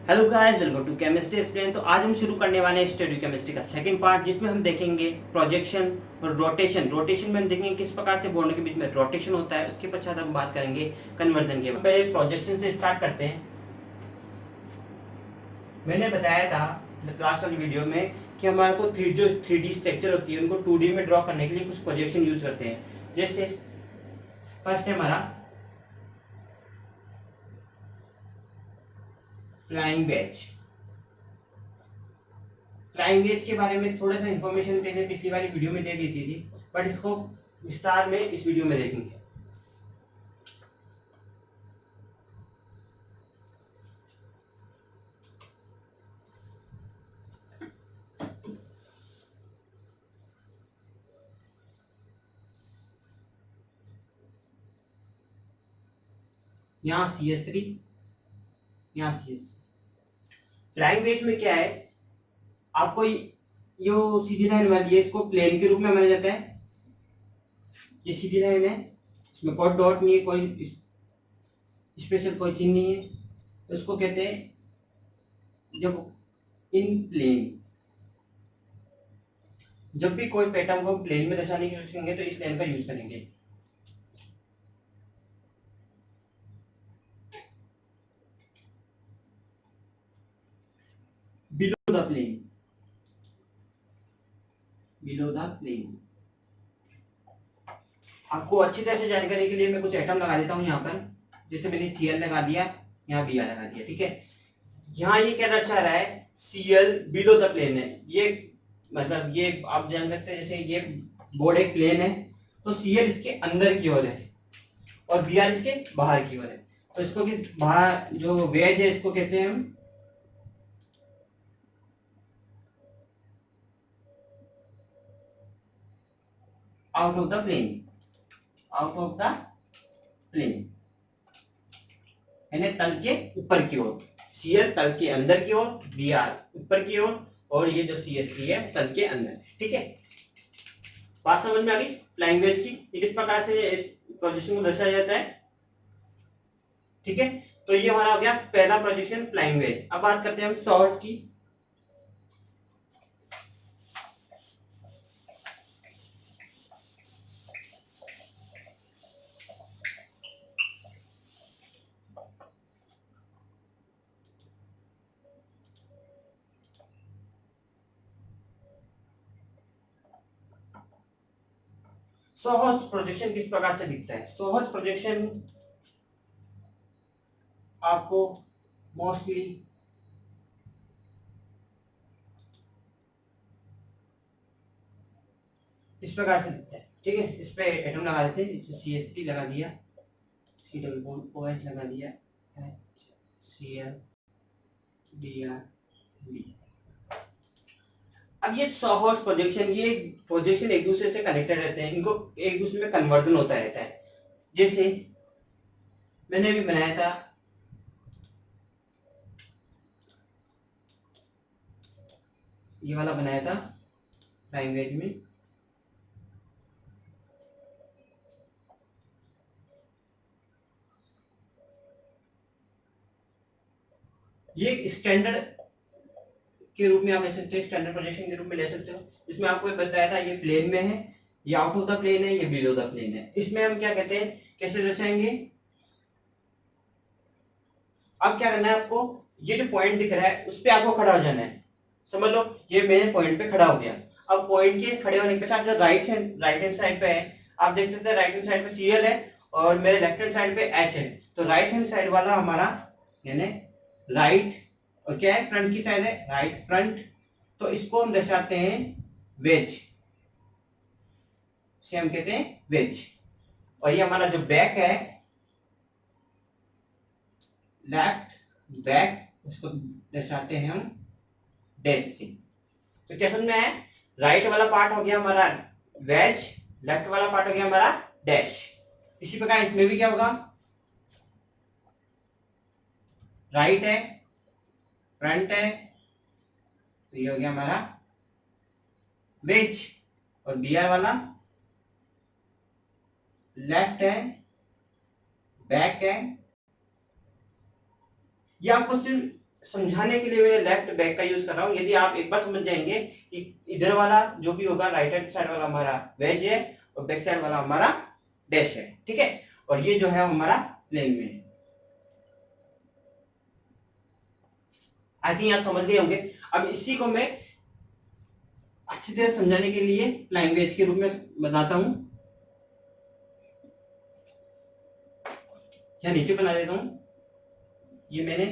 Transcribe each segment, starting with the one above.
Hello guys, welcome to chemistry explain. तो आज हम शुरू करने वाले हैं स्टडी केमिस्ट्री का सेकंड पार्ट, जिसमें हम देखेंगे प्रोजेक्शन और रोटेशन। रोटेशन में हम देखेंगे किस प्रकार से बॉन्ड के बीच में रोटेशन होता है। उसके पश्चात हम बात करेंगे कन्वर्जन के। पहले प्रोजेक्शन से स्टार्ट करते हैं। मैंने बताया था लास्ट वाली वीडियो में कि हमारे को जो 3D स्ट्रक्चर होती है उनको 2D में ड्रॉ करने के लिए कुछ प्रोजेक्शन यूज करते हैं। जैसे फर्स्ट है हमारा फ्लाइंग वेज। फ्लाइंग वेज के बारे में थोड़ा सा इन्फॉर्मेशन मैंने पिछली वाली वीडियो में दे दी थी, बट इसको विस्तार में इस वीडियो में देखेंगे। यहाँ CS3, यहाँ CS3। फ्लाइंग वेज में क्या है, आपको यो सीधी लाइन वाली है, इसको प्लेन के रूप में माना जाता है। ये सीधी लाइन है, इसमें कोई डॉट नहीं है, कोई स्पेशल कोई चिन्ह नहीं है। तो इसको कहते हैं जब इन प्लेन, जब भी कोई पैटर्न को प्लेन में दर्शाने की कोशिश करेंगे तो इस लाइन का यूज करेंगे। Below the plane, below the plane. आपको अच्छी तरह से जानकारी के लिए मैं कुछ एटम लगा देता हूँ यहाँ पर। जैसे मैंने Cl लगा दिया, यहाँ Br लगा दिया, ठीक है। यहाँ ये क्या दर्शा रहा है, Cl बिलो द प्लेन है। ये मतलब ये आप जान सकते हैं, जैसे ये बोर्ड एक प्लेन है तो Cl इसके अंदर की ओर है और Br इसके बाहर की ओर है। तो इसको कि बाहर जो वेज है इसको कहते हैं हम out of the plane, out of the plane यानी तल के ऊपर की ओर। Cl तल के अंदर की ओर, Br ऊपर की ओर, और ये जो CS3 है तल के अंदर है, ठीक है। बात समझ में आ गई फ्लाइंग वेज की, ये किस प्रकार से इस प्रोजेक्शन को दर्शाया जाता है, ठीक है। तो ये हमारा हो गया पहला प्रोजेक्शन फ्लाइंग वेज। अब बात करते हैं हम सोर्स की। सोहर्स प्रोजेक्शन किस प्रकार से दिखता है। सोहर्स प्रोजेक्शन आपको मोस्टली इस प्रकार से दिखता है, ठीक है। इस पे एटम लगा देते हैं, जैसे CS3 लगा दिया, C डबल बॉन्ड OH लगा दिया, HCl Br B। अब ये सोहर्स प्रोजेक्शन, ये प्रोजेक्शन एक दूसरे से कनेक्टेड रहते हैं, इनको एक दूसरे में कन्वर्जन होता रहता है। जैसे मैंने अभी बनाया था ये वाला, बनाया था लैंग्वेज में, ये स्टैंडर्ड के रूप में आप ले सकते हो, स्टैंडर्ड प्रोजेक्शन के रूप में ले सकते हो। इसमें आपको बताया था ये प्लेन में है, ये आउट ऑफ द प्लेन है, ये बिलो द प्लेन है। इसमें हम क्या कहते हैं, कैसे दर्शाएंगे। अब क्या करना है आपको, ये जो पॉइंट दिख रहा है उस पे आपको खड़ा हो जाना है। समझ लो ये मेरे पॉइंट पे खड़ा हो गया। अब पॉइंट के खड़े होने के साथ जो राइट हैंड साइड पे है, आप देख सकते हैं राइट हैंड साइड पे Cl है और मेरे लेफ्ट हैंड साइड पे H है। तो राइट हैंड साइड वाला हमारा यानी राइट, और क्या है, फ्रंट की साइड है, राइट फ्रंट। तो इसको हम दर्शाते हैं वेज, से हम कहते हैं वेज। और ये हमारा जो बैक है, लेफ्ट बैक, उसको दर्शाते हैं हम डैश से। तो क्या समझ में आया, राइट वाला पार्ट हो गया हमारा वेज, लेफ्ट वाला पार्ट हो गया हमारा डैश। इसी प्रकार इसमें भी क्या होगा, राइट है, फ्रंट है, तो ये हो गया हमारा वेज, और Br वाला लेफ्ट है, बैक है। ये आपको सिर्फ समझाने के लिए मैं लेफ्ट बैक का यूज कर रहा हूँ। यदि आप एक बार समझ जाएंगे कि इधर वाला जो भी होगा राइट हैंड साइड वाला हमारा वेज है और बैक साइड वाला हमारा डैश है, ठीक है, और ये जो है हमारा प्लेन में है। आई थिंक आप समझ गए होंगे। अब इसी को मैं अच्छी तरह समझाने के लिए लैंग्वेज के रूप में बताता हूं, या नीचे बना देता हूं। ये मैंने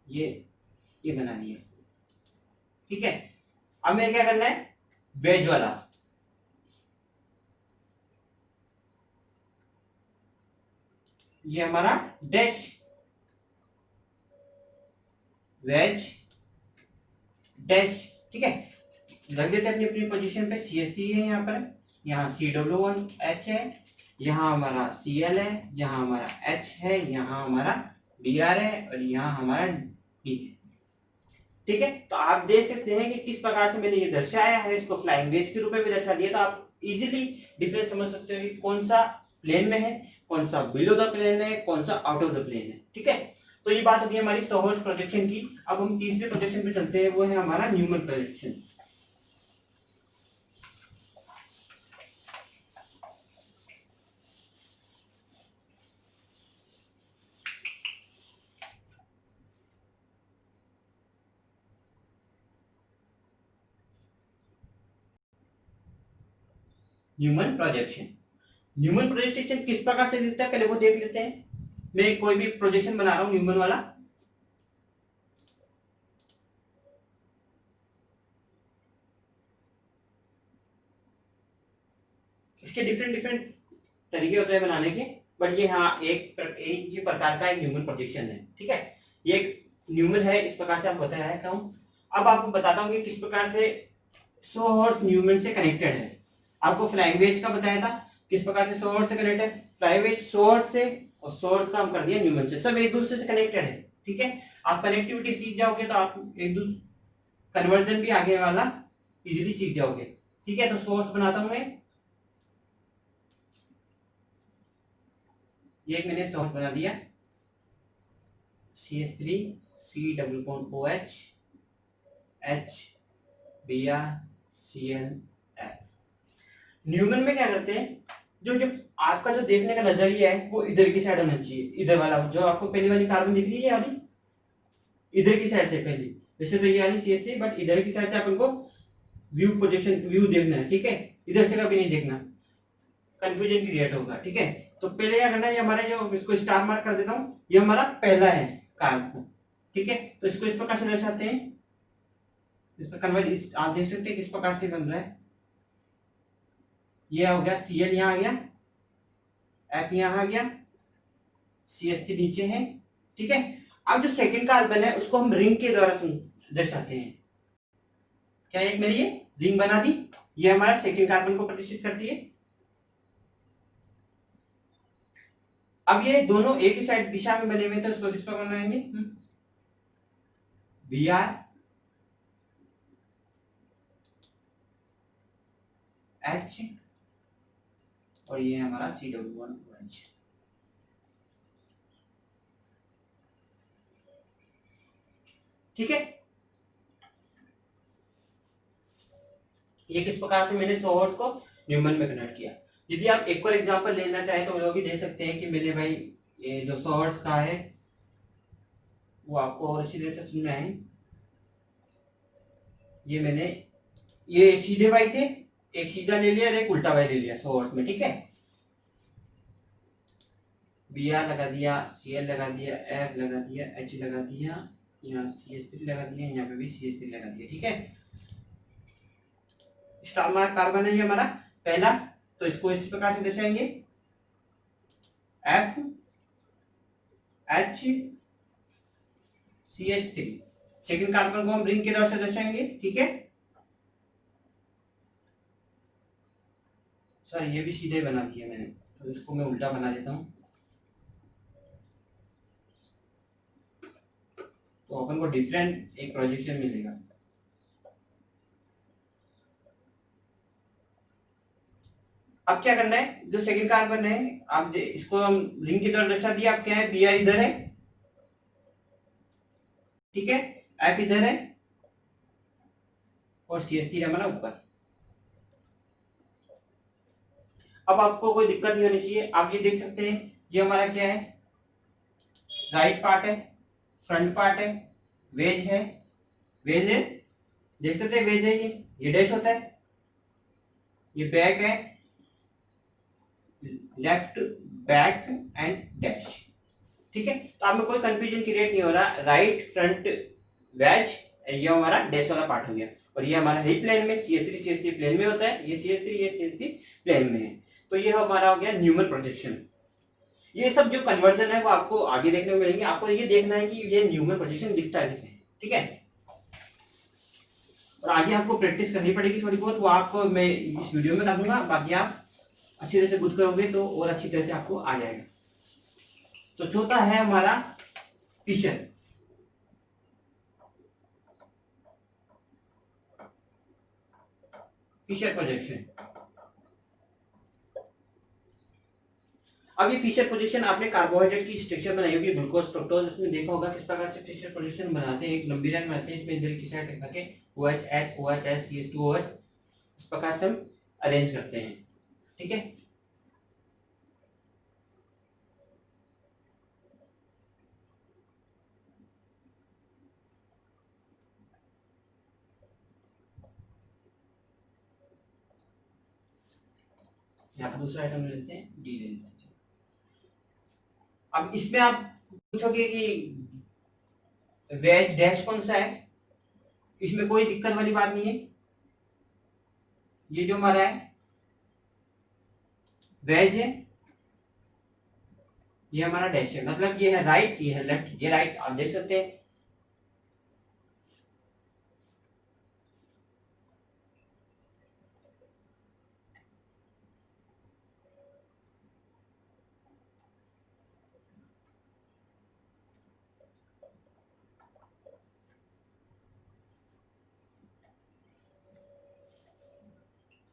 ये बना दिया, ठीक है। अब मैं क्या करना है, वेज वाला, ये हमारा डैश, वेज डैश, ठीक है। रख देते हैं अपनी अपनी पोजीशन पे। CST है यहाँ पर, यहाँ CW1H है, यहाँ हमारा CL है, यहाँ हमारा H है, यहाँ हमारा DR है और यहाँ हमारा D है, ठीक है। तो आप देख सकते हैं कि किस प्रकार से मैंने ये दर्शाया है, इसको फ्लाइंग वेज के रूप में भी दर्शा दिया। तो आप इजीली डिफरेंस समझ सकते हो कि कौन सा प्लेन में है, कौन सा बिलो द प्लेन है, कौन सा आउट ऑफ द प्लेन है, ठीक है। तो ये बात होगी हमारी सोहर्स प्रोजेक्शन की। अब हम तीसरे प्रोजेक्शन पे चलते हैं, वो है हमारा Newman projection. Newman projection, Newman projection किस प्रकार से दिखता है पहले वो देख लेते हैं। मैं कोई भी प्रोजेक्शन बना रहा हूं न्यूमन वाला, इसके डिफरेंट डिफरेंट तरीके होते हैं बनाने के, बट ये हाँ एक ये प्रकार का एक न्यूमन प्रोजेक्शन है, ठीक है। ये एक न्यूमन है, इस प्रकार से आप बताया हूं। अब आपको बताता हूं कि किस प्रकार से सोहर्स न्यूमन से कनेक्टेड है। आपको फ्लाइंग वेज का बताया था किस प्रकार से सोहर्स से कनेक्टेड है, फ्लाइंग वेज सोर्स से और सोर्स का हम कर दिया न्यूमन से, सब एक दूसरे से कनेक्टेड है, ठीक है। आप कनेक्टिविटी सीख जाओगे तो आप एक दूसरे कन्वर्जन भी आगे वाला इजीली सीख जाओगे, ठीक है। तो सोर्स बनाता हूं मैं, ये एक मैंने सोर्स बना दिया, CH3 C=OH H Br Cl F। Newman में क्या करते हैं, जो जो आपका जो देखने का नजरिया है वो इधर की साइड होना चाहिए, इधर वाला जो आपको पहली वाली कार्बन दिख रही है वाली, इधर की साइड से पहली, वैसे तो ये वाली CH3 बट इधर की साइड से आप इनको व्यू पोजीशन व्यू देखना है, ठीक है। इधर से कभी नहीं देखना, कंफ्यूजन क्रिएट होगा, ठीक है। तो पहले क्या करना है, हमारा जो इसको स्टार मार्क कर देता हूं, ये हमारा पहला है कार्बन, ठीक है। तो इसको इस प्रकार से दर्शाते हैं, इस पर कन्वर्ट आप देख सकते हैं किस प्रकार से बन रहा है। ये हो गया Cl, यहाँ आ गया F, यहाँ आ गया CH3 नीचे है, ठीक है। अब जो सेकंड कार्बन है उसको हम रिंग के द्वारा दर्शाते हैं। क्या एक मेरी ये रिंग बना दी, ये हमारा सेकंड कार्बन को प्रदर्शित करती है। अब ये दोनों एक ही साइड दिशा में बने हुए तो इसको किस पर बनाएंगे, Br H और ये हमारा CW1OH, ठीक है। ये किस प्रकार से मैंने सोर्स को न्यूमन में कन्वर्ट किया। यदि आप एक और एग्जांपल लेना चाहें तो वो भी दे सकते हैं कि मेरे भाई ये जो सोर्स का है वो आपको और इसी तरह से सुनना है। ये मैंने ये सीधे वाई थे, एक सीधा ले लिया और एक उल्टा वाई ले लिया सोर्स में, ठीक है। Br लगा दिया, Cl लगा दिया, F लगा दिया, H लगा दिया, यहाँ CH3 लगा दिया, यहाँ पे भी CH3 लगा दिया, ठीक है। स्टार मार्क कार्बन है ये हमारा पहला, तो इसको इस प्रकार से दर्शाएंगे F H CH3। Second carbon को हम रिंग के द्वारा से दर्शाएंगे, ठीक है। सर ये भी सीधे बना दिया मैंने, तो इसको मैं उल्टा बना देता हूं, तो अपन को डिफरेंट एक प्रोजेक्शन मिलेगा। अब क्या करना है, जो सेकंड कार्बन है आप इसको हम रिंग की तरफ दर्शा दिया। अब क्या है, Br इधर है, ठीक है, F इधर है और CH3 हमारा ऊपर। अब आपको कोई दिक्कत नहीं होनी चाहिए। आप ये देख सकते हैं, ये हमारा क्या है, राइट पार्ट है, फ्रंट पार्ट है, वेज है, वेज है, देख सकते हैं वेज है, ये डैश होता है, ये बैक है, लेफ्ट बैक एंड डैश, ठीक है। तो आप में कोई कंफ्यूजन क्रिएट नहीं हो रहा, राइट फ्रंट वेज, ये हमारा डैश वाला पार्ट हो गया। और ये हमारा है प्लेन में, CH3 प्लेन में होता है, ये CH3 प्लेन में है। तो ये हमारा हो गया न्यूमन प्रोजेक्शन। ये सब जो कन्वर्जन है वो आपको आगे देखने को मिलेंगे। आपको ये देखना है कि ये न्यूमन प्रोजेक्शन दिखता है किसमें, ठीक है। और आगे आपको प्रैक्टिस करनी पड़ेगी थोड़ी बहुत, वो आपको मैं इस वीडियो में डालूंगा, बाकी आप अच्छी तरह से खुद करोगे तो और अच्छी तरह से आपको आ जाएगा। तो चौथा है हमारा फिशर। Fisher projection. अब ये फिशर प्रोजेक्शन आपने कार्बोहाइड्रेट की स्ट्रक्चर बनाई होगी, ग्लूकोज फ्रुक्टोज, इसमें देखा होगा किस प्रकार से फिशर प्रोजेक्शन बनाते हैं। एक लंबी लाइन बनाते हैं, इसमें इधर की साइड रखा के OH H OH S CH2OH इस प्रकार से हम अरेंज करते हैं, ठीक है। यहाँ पर दूसरा आइटम ले लेते हैं, डी ले लेते हैं। अब इसमें आप पूछोगे कि वेज डैश कौन सा है, इसमें कोई दिक्कत वाली बात नहीं है। ये जो हमारा है वेज है, ये हमारा डैश है, मतलब ये है राइट, ये है लेफ्ट, ये राइट, आप देख सकते हैं।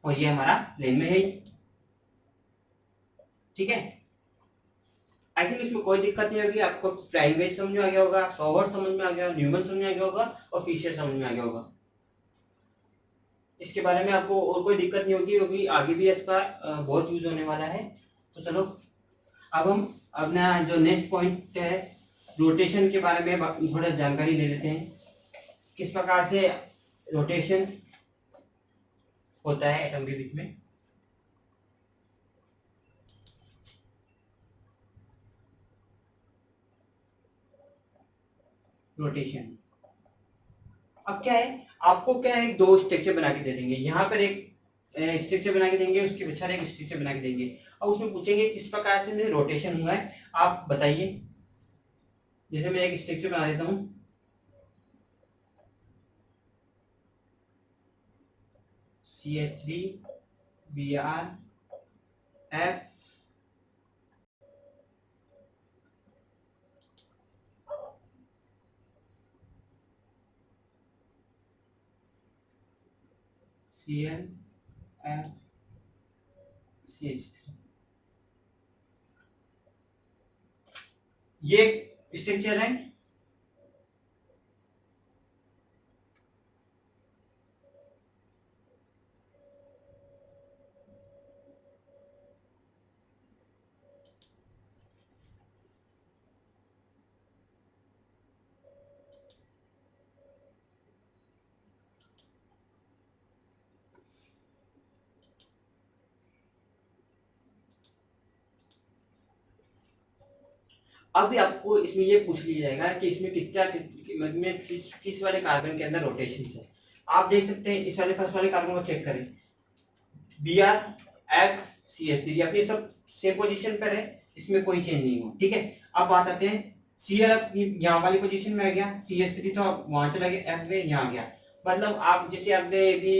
और ये हमारा प्लेन में है, ठीक है। आई थिंक इसमें कोई दिक्कत नहीं होगी। आपको फ्लाइंग वेज समझ में आ गया होगा, कॉवर्ट समझ में आ गया, न्यूमन समझ में आ गया होगा और फिशर समझ में आ गया होगा। इसके बारे में आपको और कोई दिक्कत नहीं होगी, क्योंकि आगे भी इसका बहुत यूज होने वाला है। तो चलो अब हम अपना जो नेक्स्ट पॉइंट है रोटेशन के बारे में थोड़ा जानकारी ले लेते हैं, किस प्रकार से रोटेशन होता है एटम के बीच में। रोटेशन अब क्या है, आपको क्या है, दो स्ट्रक्चर बना के दे देंगे। यहाँ पर एक स्ट्रक्चर बना के देंगे, उसके पीछे एक स्ट्रक्चर बना के देंगे, और उसमें पूछेंगे किस प्रकार से रोटेशन हुआ है, आप बताइए। जैसे मैं एक स्ट्रक्चर बना देता हूँ, CH3 Br F Cl F CH3, ये स्ट्रक्चर है। अब भी आपको इसमें ये पूछ लिया जाएगा कि इसमें में किस वाले कार्बन के अंदर रोटेशन है। आप देख सकते हैं इस वाले फर्स्ट वाले कार्बन को चेक करें, Br F CH3 अपनी सब सेम पोजीशन पर है, इसमें कोई चेंज नहीं हुआ, ठीक है। अब बात आते हैं Cl यहाँ वाली पोजीशन में आ गया, CH3 तो वहां चला गया, F में यहाँ आ गया। मतलब आप जैसे आपने यदि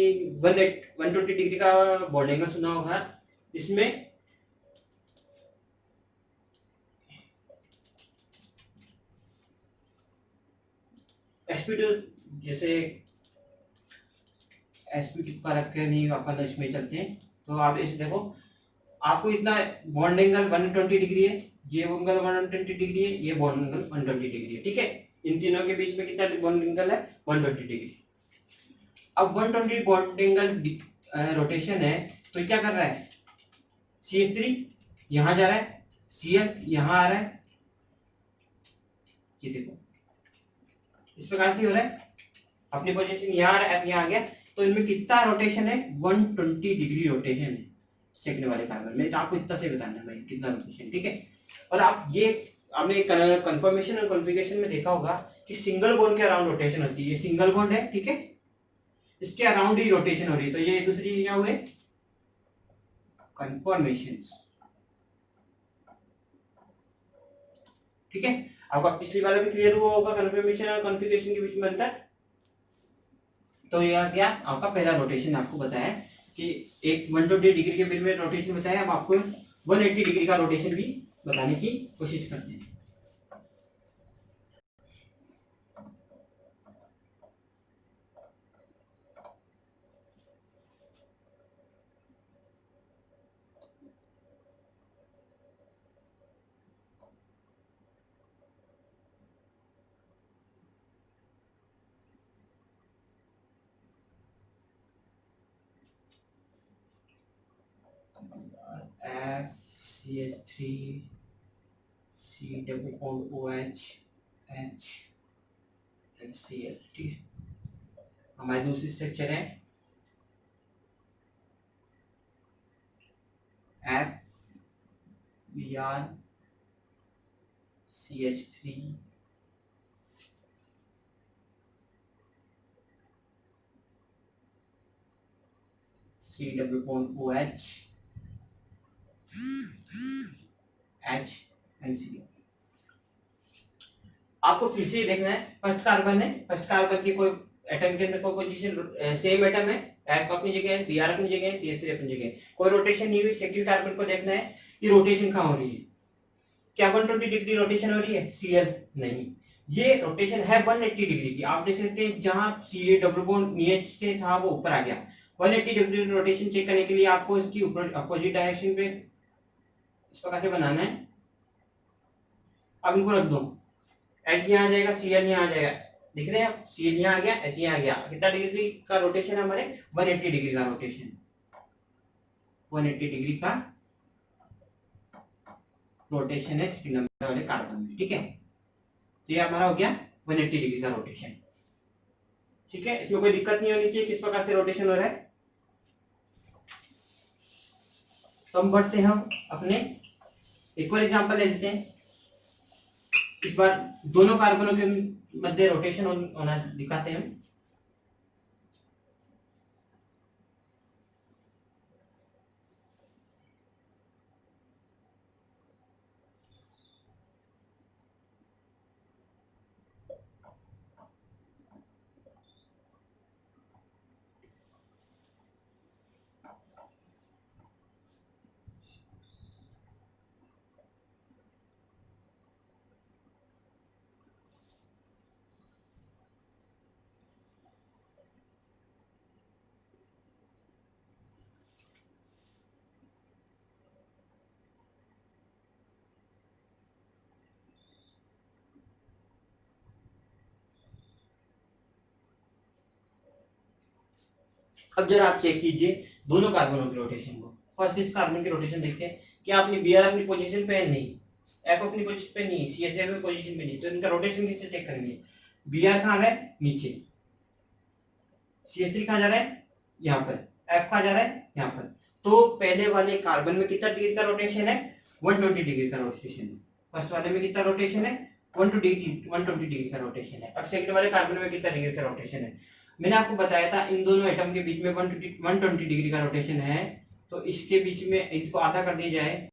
120 डिग्री का बॉन्ड एंगल सुना होगा, इसमें sp2 जैसे sp2 का रख के नहीं अपन इसमें चलते हैं। तो आप इसे देखो, आपको इतना बॉन्ड एंगल 120 डिग्री है, ये एंगल 120 डिग्री है, ये बॉन्ड एंगल 120 डिग्री है, ठीक है। इन तीनों के बीच में कितना बॉन्ड एंगल है 120 डिग्री। अब 120 बॉन्ड एंगल रोटेशन है तो क्या कर रहा है, CH3 यहां जा रहा है, Cl यहां आ रहा है, ये देखो इस प्रकार से हो रहा है, अपनी पोजीशन यहां आ रहा है, यहां आ गया, तो इनमें कितना रोटेशन है 120 डिग्री रोटेशन है सेकंड वाले कार्बन में। तो आपको इतना से बताना है भाई कितना रोटेशन, ठीक है। और आप ये आपने कंफर्मेशन और कॉन्फ़िगरेशन में देखा होगा कि सिंगल बॉन्ड के अराउंड रोटेशन होती है, ये सिंगल बॉन्ड है, ठीक है, इसके अराउंड ही रोटेशन हो रही है, तो ये दूसरी क्या हुए कंफर्मेशन, ठीक है। आपका पिछली वाला भी क्लियर हुआ होगा कंफर्मेशन और कॉन्फ़िगरेशन के बीच में अंतर। तो यह क्या आपका पहला रोटेशन आपको बताया कि एक 120 डिग्री के बीच में रोटेशन बताया, अब आपको 180 डिग्री का रोटेशन भी बताने की कोशिश करते हैं। FCH3 C double bond OH H HCl, ठीक है। हमारी दूसरी स्ट्रक्चर है FBr CH3 C double bond OH H and C। आपको फिर से देखना है, फर्स्ट कार्बन है, फर्स्ट कार्बन की कोई एटम के अंदर कोई पोजीशन सेम एटम है, F अपनी जगह है, Br अपनी जगह है, CH3 अपनी जगह है, कोई रोटेशन नहीं हुई। सेकंड कार्बन को देखना है कि रोटेशन कहां हो रही है, क्या 120 डिग्री रोटेशन हो रही है, Cl नहीं, ये रोटेशन है 180 डिग्री की। आप देख सकते हैं जहां Ca डबल बॉन्ड नीचे से था वो ऊपर आ गया। 180 डिग्री रोटेशन चेक करने के लिए आपको इसकी ऊपर अपोजिट डायरेक्शन पे इस प्रकार से बनाना है। अब इनको रख दो, H यहाँ आ जाएगा, Cl यहाँ आ जाएगा, दिख रहे हैं आप, Cl यहाँ आ गया, H यहाँ आ गया। कितना डिग्री का रोटेशन है हमारे 180 डिग्री का रोटेशन, 180 डिग्री का रोटेशन है सेकंड नंबर वाले कार्बन में, ठीक है। तो ये हमारा हो गया 180 डिग्री का रोटेशन, ठीक है। इसमें कोई दिक्कत नहीं होनी चाहिए किस प्रकार से रोटेशन हो रहा है। तो हम बढ़ते हैं, हम अपने एक और एग्जांपल ले लेते हैं। इस बार दोनों कार्बनों के मध्य रोटेशन होना दिखाते हैं हम। अब जरा आप चेक कीजिए दोनों कार्बनों की रोटेशन को। फर्स्ट इस कार्बन की रोटेशन देखते हैं कि अपनी Br अपनी पोजीशन पे है नहीं, F अपनी पोजीशन पे नहीं, CH अपनी पोजीशन पे नहीं, तो इनका रोटेशन किससे चेक करेंगे। Br कहां है नीचे, CH3 कहां जा रहा है यहाँ पर, F कहां जा रहा है यहाँ पर। तो पहले वाले कार्बन में कितना डिग्री का रोटेशन है 120 डिग्री का रोटेशन है। फर्स्ट वाले में कितना रोटेशन है 120 डिग्री का रोटेशन है। अब सेकंड वाले कार्बन में कितना डिग्री का रोटेशन है। मैंने आपको बताया था इन दोनों एटम के बीच में 120 डिग्री का रोटेशन है, तो इसके बीच में इसको आधा कर दिया जाए,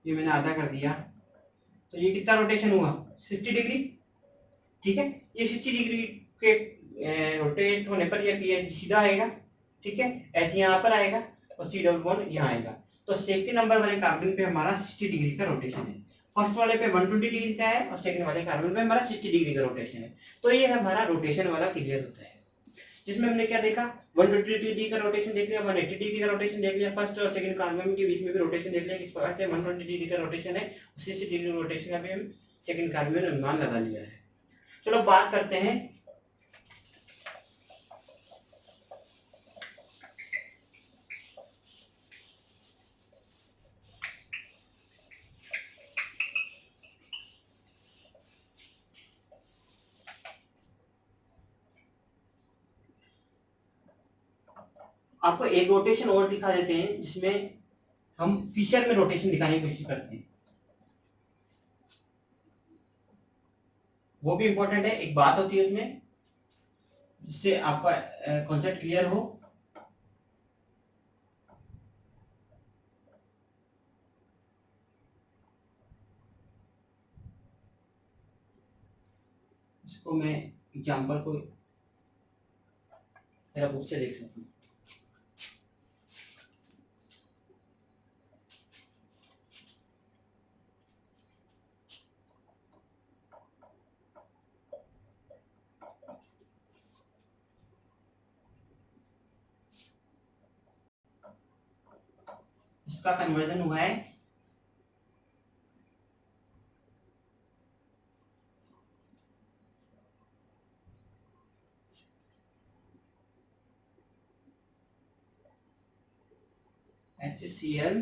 ये मैंने आधा कर दिया, तो ये कितना रोटेशन हुआ 60 डिग्री, ठीक है। ये 60 डिग्री के रोटेट होने पर ये सीधा आएगा, ठीक है, H यहाँ पर आएगा और C डबल बॉन्ड यहाँ आएगा। तो सेकंड नंबर वाले कार्बन पे हमारा 60 डिग्री का रोटेशन है, फर्स्ट वाले पे 120 डिग्री का है और सेकंड वाले कार्बन पे हमारा 60 डिग्री का रोटेशन है। तो ये हमारा रोटेशन वाला क्लियर होता है। जिसमें हमने क्या देखा, 120 डिग्री का रोटेशन देख लिया, 180 डिग्री का रोटेशन देख लिया, फर्स्ट और सेकंड कार्बन के बीच में भी रोटेशन देख लिया किस प्रकार से 120 डिग्री का रोटेशन है, उसी से डिग्री रोटेशन का भी हम सेकंड कार्बन में अनुमान लगा लिया है। चलो बात करते हैं आपको एक रोटेशन और दिखा देते हैं जिसमें हम फिशर में रोटेशन दिखाने की कोशिश करते हैं, वो भी इंपॉर्टेंट है। एक बात होती है उसमें जिससे आपका कॉन्सेप्ट क्लियर हो। इसको मैं एग्जांपल को मेरा बुक से देख लेता हूँ। इसका कन्वर्जन हुआ है HCl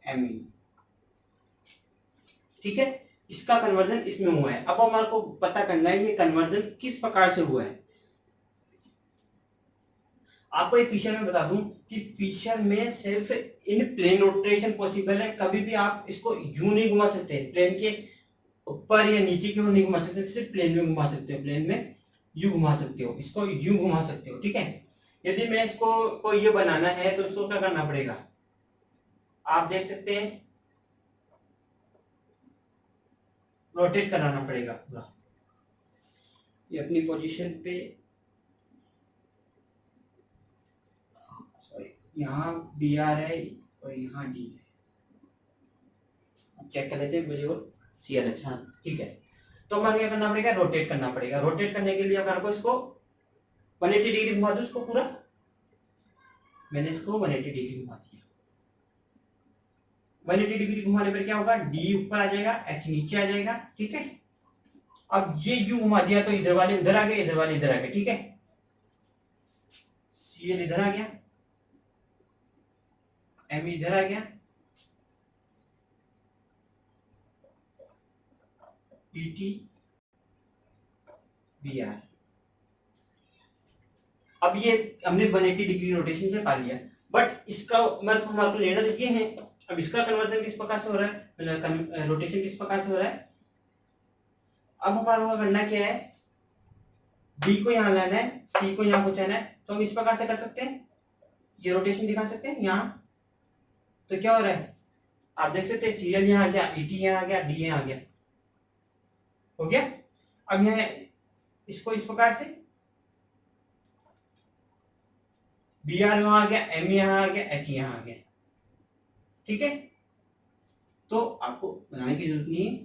एमीन, ठीक है। इसका कन्वर्जन इसमें हुआ है। अब हमारे को पता करना है ये कन्वर्जन किस प्रकार से हुआ है। आपको एक फिशर में बता दूं कि फिशर में सिर्फ इन प्लेन रोटेशन पॉसिबल है, कभी भी आप इसको यूं नहीं घुमा सकते, प्लेन के ऊपर या नीचे की ओर नहीं घुमा सकते, सिर्फ प्लेन में घुमा सकते हो, प्लेन में यू घुमा सकते हो, इसको यू घुमा सकते हो, ठीक है। यदि मैं इसको को ये बनाना है तो इसको क्या करना पड़ेगा, आप देख सकते हैं रोटेट कराना पड़ेगा पूरा। ये अपनी पोजीशन पे, सॉरी यहाँ बी आर है और यहाँ डी है, चेक कर लेते हैं मुझे वो सी एल, अच्छा ठीक है। तो हमें क्या करना पड़ेगा, रोटेट करना पड़ेगा। रोटेट करने के लिए हमारे को इसको 180 डिग्री घुमा दो इसको पूरा, मैंने इसको 180 डिग्री घुमा दिया। 180 डिग्री घुमाने पर क्या होगा, डी ऊपर आ जाएगा, एच नीचे आ जाएगा, ठीक है। अब ये यू घुमा दिया तो इधर वाले उधर आ गए, इधर वाले इधर आ गए, ठीक है। सी एल इधर आ गया, एम इधर आ गया, पीटी बी आर। अब ये हमने 180 डिग्री रोटेशन से पा लिया, बट इसका हमारे को लेना तो ये है। अब इसका कन्वर्जन किस प्रकार से हो रहा है, रोटेशन किस प्रकार से हो रहा है। अब हमारे को करना क्या है, डी को यहाँ लाना है, सी को यहाँ पहुंचाना है, तो हम इस प्रकार से कर सकते हैं, ये रोटेशन दिखा सकते हैं यहाँ। तो क्या हो रहा है, आप देख सकते हैं सीएल यहाँ आ गया, ईटी यहाँ आ गया, डी यहाँ आ गया, हो गया। अब यहाँ इसको इस प्रकार से बी आर वहां आ गया, एम यहाँ आ गया, एच यहाँ आ गया, ठीक है। तो आपको बनाने की जरूरत नहीं है।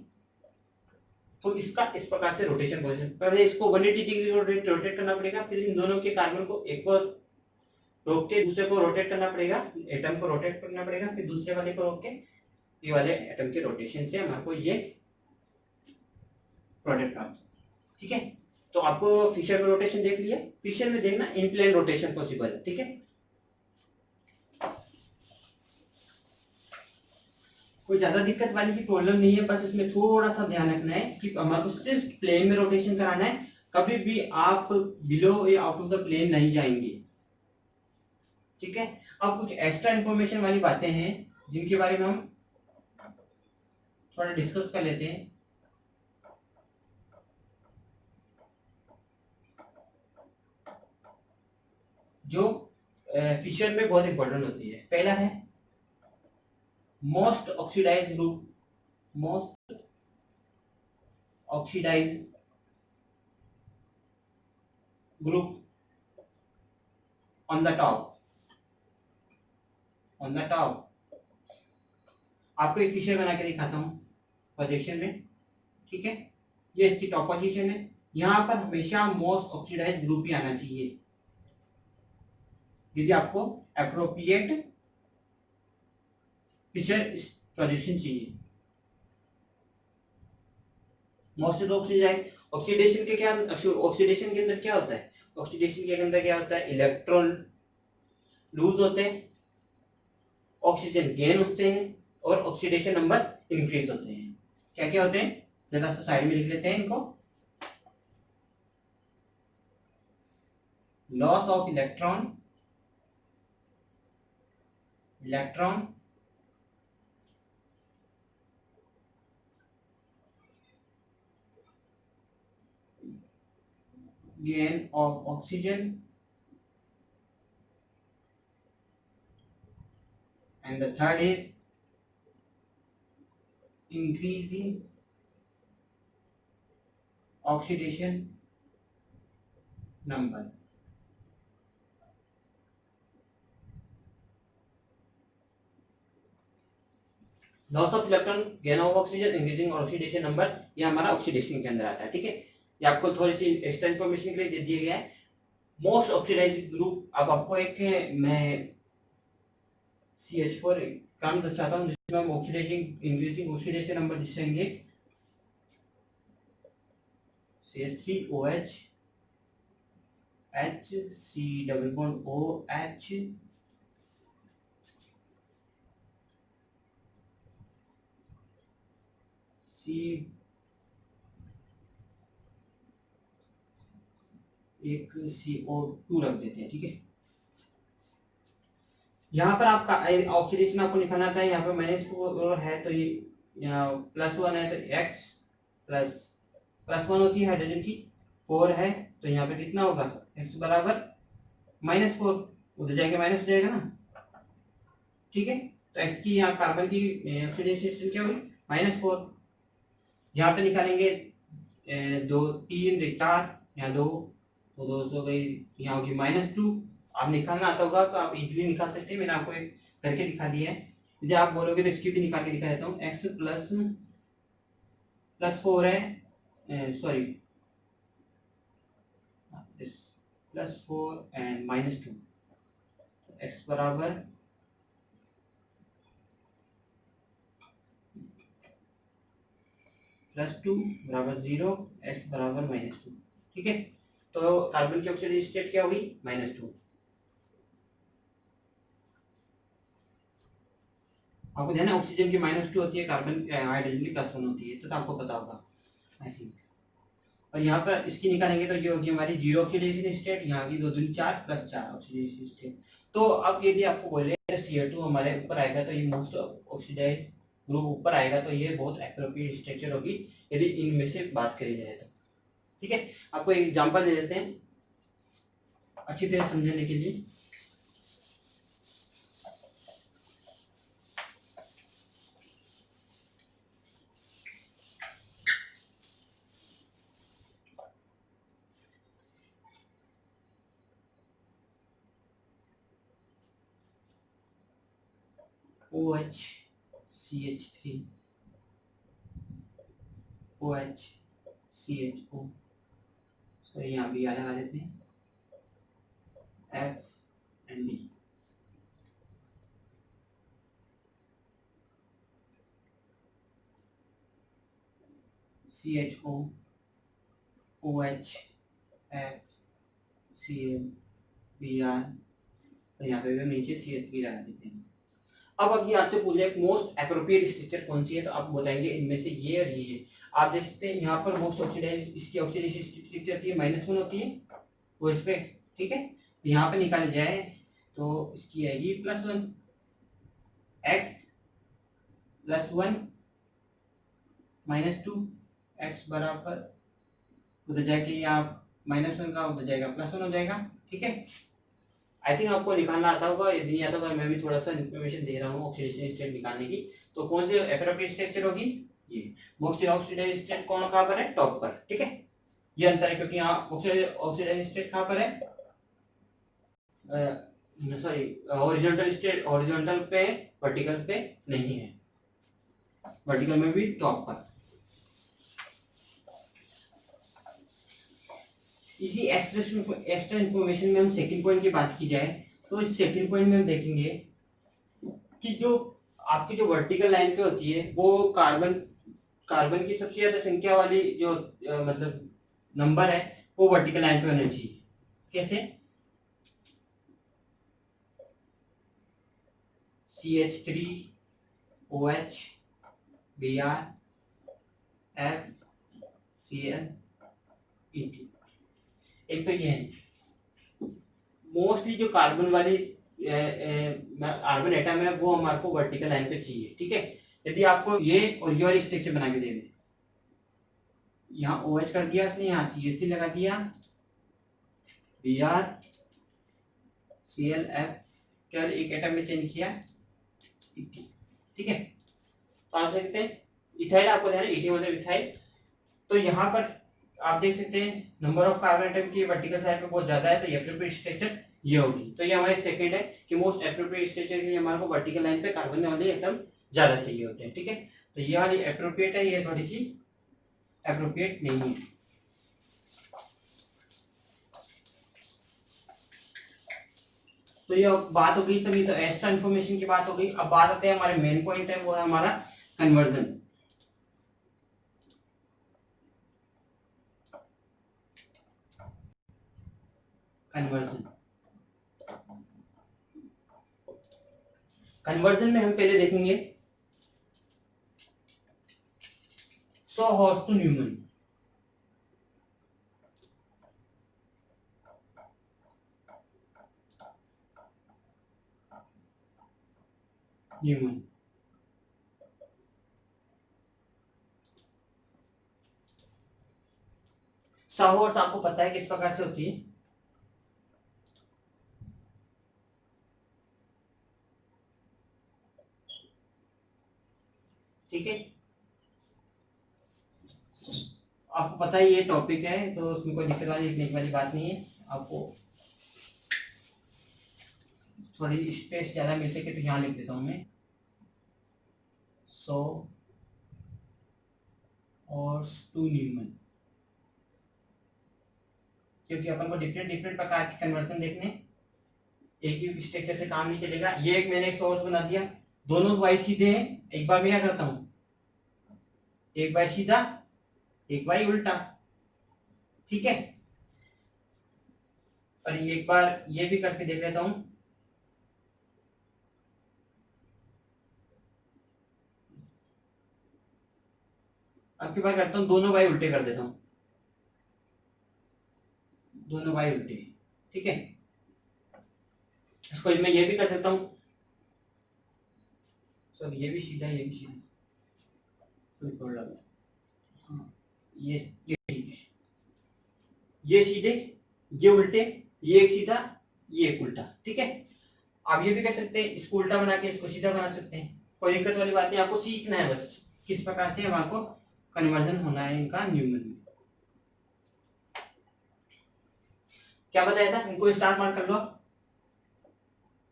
तो इसका इस प्रकार से रोटेशन पोजीशन, पहले इसको 180 डिग्री रोटेट करना पड़ेगा, फिर इन दोनों के कार्बन को एक को रोक के दूसरे को रोटेट करना पड़ेगा, एटम को रोटेट करना पड़ेगा, फिर दूसरे वाले को रोक के ये वाले एटम के रोटेशन से हमारे को ये प्रोडक्ट प्राप्त, ठीक है। तो आपको फिशर में रोटेशन देख लिया, फिशर में देखना इन प्लेन रोटेशन पॉसिबल है, ठीक है। कोई ज्यादा दिक्कत वाली की प्रॉब्लम नहीं है, बस इसमें थोड़ा सा ध्यान रखना है कि हमारे को सिर्फ प्लेन में रोटेशन कराना है, कभी भी आप बिलो या आउट ऑफ द प्लेन नहीं जाएंगे, ठीक है। अब कुछ एक्स्ट्रा इंफॉर्मेशन वाली बातें हैं जिनके बारे में हम थोड़ा डिस्कस कर लेते हैं। जो फिशर में बहुत इंपॉर्टेंट होती है। पहला है most oxidise group, most oxidise group on the top, on the top. आपको एक फिशर बना के दिखाता हूं प्रोजेक्शन में, ठीक है। ये इसकी टॉप पोजीशन है। यहाँ पर हमेशा मोस्ट ऑक्सीडाइज ग्रुप ही आना चाहिए यदि आपको अप्रोप्रिएट फिशर प्रोजेक्शन चाहिए। मोस्ट ऑक्सीडाइज ऑक्सीडेशन के क्या, ऑक्सीडेशन के अंदर क्या होता है, ऑक्सीडेशन के अंदर क्या होता है, इलेक्ट्रॉन लूज होते हैं, ऑक्सीजन गेन होते हैं और ऑक्सीडेशन नंबर इंक्रीज होते हैं। क्या क्या होते हैं, जरा सा साइड में लिख लेते हैं इनको। Loss of electron gain of oxygen and the third is increasing oxidation number। Loss of electron gain of oxygen increasing oxidation number, ये हमारा ऑक्सीडेशन के अंदर आता है। ठीक है, ये आपको थोड़ी सी एक्स्ट्रा इन्फॉर्मेशन के लिए दे दिया गया है। मोस्ट ऑक्सीडाइज्ड ग्रुप, अब आपको एक मैं CH4 काम दर्शाता हूँ जिसमें हम ऑक्सीडेशन इंक्रीजिंग ऑक्सीडेशन नंबर दर्शाएंगे। CH3OH H C double bond OH C एक CO2 रख देते हैं। ठीक है, यहाँ पर आपका ऑक्सीडेशन आपको निकालना था, यहाँ पर -4 है तो ये +1 है तो x +1 होती है हाइड्रोजन की, 4 है तो यहाँ पे कितना होगा, x बराबर -4, उधर जाएगा माइनस जाएगा ना। ठीक है, तो x की यहाँ कार्बन की ऑक्सीडेशन क्या हुई, -4। यहाँ पे निकालेंगे 2 3 4, यहाँ 2 तो 2 हो गई, यहाँ होगी -2। आप निकालना आता होगा तो आप इजीली निकाल सकते हैं, मैंने आपको एक करके दिखा दिया है। यदि आप बोलोगे तो इसकी भी निकाल के दिखा देता हूँ। x +4 है, सॉरी +4 एंड -2, x बराबर +2 बराबर 0, x बराबर -2। ठीक है, तो कार्बन की ऑक्सीडेशन स्टेट क्या हुई, -2। आपको ध्यान है ऑक्सीजन की -2 होती है, कार्बन हाइड्रोजन की +1 होती है, तो आपको पता होगा आई थिंक। और यहाँ पर इसकी निकालेंगे तो ये होगी हमारी 0 ऑक्सीडेशन स्टेट, यहाँ की 2 दूनी 4 +4 ऑक्सीडेशन स्टेट। तो अब यदि आपको बोले CO2 हमारे ऊपर आएगा तो ये मोस्ट ऑक्सीडाइज ग्रुप ऊपर आएगा, तो ये बहुत एप्रोप्रिएट स्ट्रक्चर होगी यदि इनमें से बात करी जाए तो। ठीक है, आपको एक एग्जांपल दे देते हैं अच्छी तरह समझने के लिए। OH CH3 OH CHO, तो यहाँ भी लगा देते हैं F and D। CHO OH F Cl Br, तो यहाँ पे भी नीचे CH3 लगा देते हैं। अब अभी आपसे पूछे एक मोस्ट एप्रोप्रिएट स्ट्रक्चर कौन सी है, तो आप बताएंगे इनमें से ये और ये। आप देख सकते हैं यहाँ पर मोस्ट ऑक्सीडाइज, इसकी ऑक्सीडेशन स्टेट होती है -1 होती है वो इस पे। ठीक है, यहाँ पे निकाले जाए तो इसकी आएगी +1, x +1 -2, x बराबर उधर जाके यहाँ -1 का उधर जाएगा +1 हो जाएगा। ठीक है, आई थिंक आपको निकालना आता होगा, यदि नहीं आता होगा मैं भी थोड़ा सा इन्फॉर्मेशन दे रहा हूँ ऑक्सीडेशन स्टेट निकालने की। तो कौन से एप्रोप्रिएट स्ट्रक्चर होगी, ये मोस्ट ऑक्सीडाइज स्टेट कौन कहाँ पर है, टॉप पर। ठीक है, ये अंतर है क्योंकि यहाँ ऑक्सीडाइज स्टेट कहाँ पर है, सॉरी हॉरिजॉन्टल स्टेट, हॉरिजॉन्टल पे, वर्टिकल पे नहीं है, वर्टिकल में भी टॉप पर। इसी एक्स्ट्रा इन्फॉर्मेशन में हम सेकंड पॉइंट की बात की जाए तो इस सेकंड पॉइंट में हम देखेंगे कि जो आपकी जो वर्टिकल लाइन पे होती है वो कार्बन की सबसे ज्यादा संख्या वाली जो मतलब नंबर है वो वर्टिकल लाइन पे होना चाहिए। कैसे? CH3 OH Br F Cl Et। एक तो ये है मोस्टली जो कार्बन वाली कार्बन एटम है वो हमारे को वर्टिकल लाइन पे चाहिए। ठीक है, यदि आपको ये और ये वाली स्ट्रक्चर बना के दे दे, यहाँ OH कर दिया उसने, यहाँ CH3 लगा दिया, Br Cl F क्या एक एटम में चेंज किया। ठीक है, तो आप सकते हैं इथाइल, आपको ध्यान है इथाइल मतलब इथाइल। तो यहाँ पर आप देख सकते हैं नंबर ऑफ कार्बन एटम की वर्टिकल साइड पे बहुत ज्यादा है, तो एप्रोप्रिएट स्ट्रक्चर ये होगी। तो ये हमारे सेकंड है कि मोस्ट एप्रोप्रिएट स्ट्रक्चर के लिए हमारे को वर्टिकल लाइन पे कार्बन वाले एटम ज्यादा चाहिए होते हैं। ठीक है, तो ये वाली एप्रोप्रिएट है, ये थोड़ी सी एप्रोप्रिएट नहीं है। तो ये बात हो गई सभी, तो एक्स्ट्रा इन्फॉर्मेशन की बात हो गई। अब बात आते हैं हमारे मेन पॉइंट है, वो है हमारा कन्वर्जन। कन्वर्जन में हम पहले देखेंगे सॉहॉर्स्ट टू न्यूमैन। सॉहॉर्स्ट आपको पता है किस प्रकार से होती है? ठीक है, आपको पता है ये टॉपिक है, तो उसमें कोई दिक्कत वाली लिखने वाली बात नहीं है। आपको थोड़ी स्पेस ज्यादा मिल सके तो यहाँ लिख देता हूँ मैं, सो और टू न्यूमैन, क्योंकि अपन को डिफरेंट प्रकार के कन्वर्जन देखने, एक ही स्ट्रक्चर से काम नहीं चलेगा। ये एक मैंने एक सोर्स बना दिया, दोनों वाई सीधे हैं, एक बार मैं क्या करता हूँ, एक बार सीधा एक बार उल्टा। ठीक है, और एक बार ये भी करके देख लेता हूं, अब की बार करता हूं दोनों बाई उल्टे कर देता हूं, दोनों बाई उल्टे। ठीक है, इसको मैं ये भी कर सकता हूं, सर ये भी सीधा ये भी सीधा, कोई प्रॉब्लम नहीं। हाँ, ये ठीक है, ये सीधे ये उल्टे, ये एक सीधा ये एक उल्टा। ठीक है, आप ये भी कर सकते हैं, इसको उल्टा बना के इसको सीधा बना सकते हैं, कोई दिक्कत वाली बात नहीं। आपको सीखना है बस किस प्रकार से हमारे को कन्वर्जन होना है इनका न्यूमैन में। क्या बताया था, इनको स्टार मार्क कर लो।